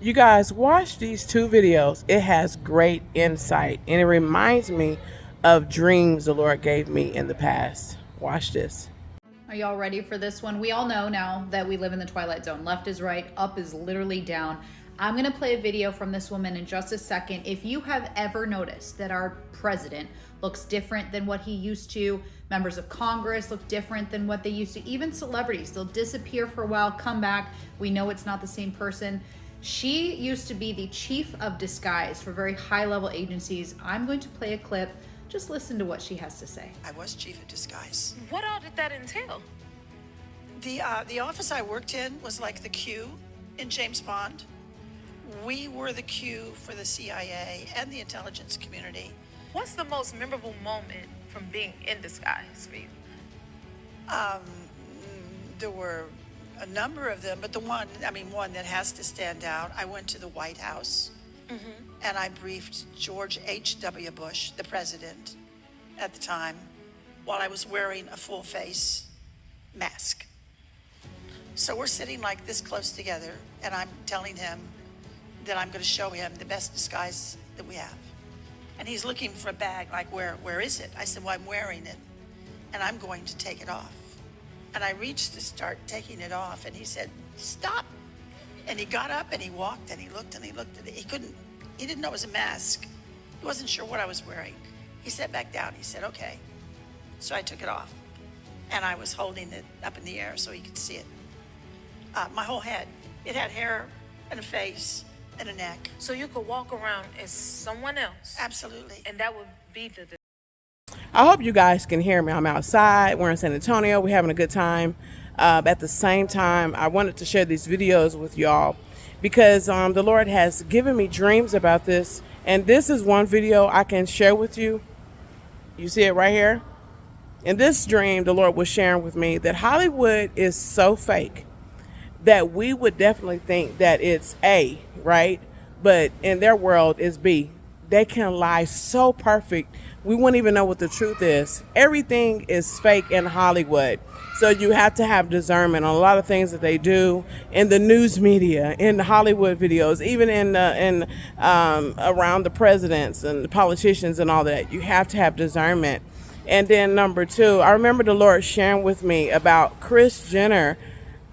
You guys watch these two videos. It has great insight and it reminds me of dreams the Lord gave me in the past. Watch this. Are y'all ready for this one? We all know now that we live in the twilight zone. Left is right, up is literally down. I'm gonna play a video from this woman in just a second. If you have ever noticed that our president looks different than what he used to, members of Congress look different than what they used to, even celebrities, they'll disappear for a while, come back. We know it's not the same person. She used to be the chief of disguise for very high level agencies. I'm going to play a clip. Just listen to what she has to say. I was chief of disguise. What all did that entail? The office I worked in was like the Q in James Bond. We were the Q for the CIA and the intelligence community. What's the most memorable moment from being in disguise for you? There were a number of them, but one that has to stand out. I went to the White House and I briefed George H.W. Bush, the president at the time, while I was wearing a full face mask. So we're sitting like this close together and I'm telling him that I'm going to show him the best disguise that we have. And he's looking for a bag, like, where is it? I said, well, I'm wearing it and I'm going to take it off. And I reached to start taking it off and he said, stop. And he got up and he walked and he looked at it. He didn't know it was a mask. He wasn't sure what I was wearing. He sat back down. He said, okay. So I took it off and I was holding it up in the air so he could see it. My whole head. It had hair and a face and a neck. So you could walk around as someone else? Absolutely. And that would be the... I hope you guys can hear me. I'm outside. We're in San Antonio. We're having a good time. At the same time, I wanted to share these videos with y'all because the Lord has given me dreams about this. And this is one video I can share with you. You see it right here? In this dream, the Lord was sharing with me that Hollywood is so fake that we would definitely think that it's A, right? But in their world, it's B. They can lie so perfect, we wouldn't even know what the truth is. Everything is fake in Hollywood. So you have to have discernment on a lot of things that they do in the news media, in the Hollywood videos, even in around the presidents and the politicians and all that. You have to have discernment. And then number two, I remember the Lord sharing with me about Kris Jenner.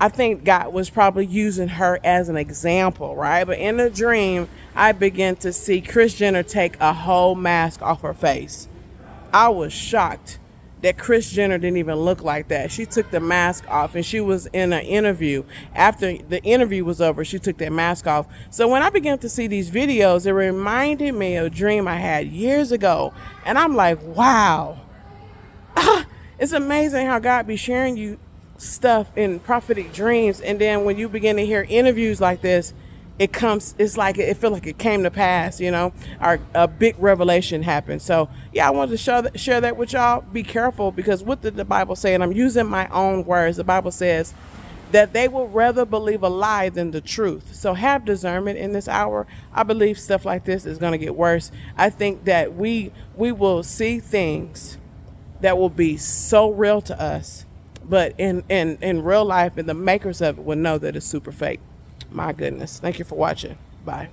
I think God was probably using her as an example, right? But in a dream, I began to see Kris Jenner take a whole mask off her face. I was shocked that Kris Jenner didn't even look like that. She took the mask off and she was in an interview. After the interview was over, she took that mask off. So when I began to see these videos, it reminded me of a dream I had years ago. And I'm like, wow. It's amazing how God be sharing you stuff in prophetic dreams, and then when you begin to hear interviews like this, it's like it feels like it came to pass, or a big revelation happened. So yeah, I wanted to share that with y'all. Be careful, because what did the Bible say? And I'm using my own words. The Bible says that they will rather believe a lie than the truth. So have discernment in this hour. I believe stuff like this is going to get worse. I think that we will see things that will be so real to us, but in real life, and the makers of it will know that it's super fake. My goodness. Thank you for watching. Bye.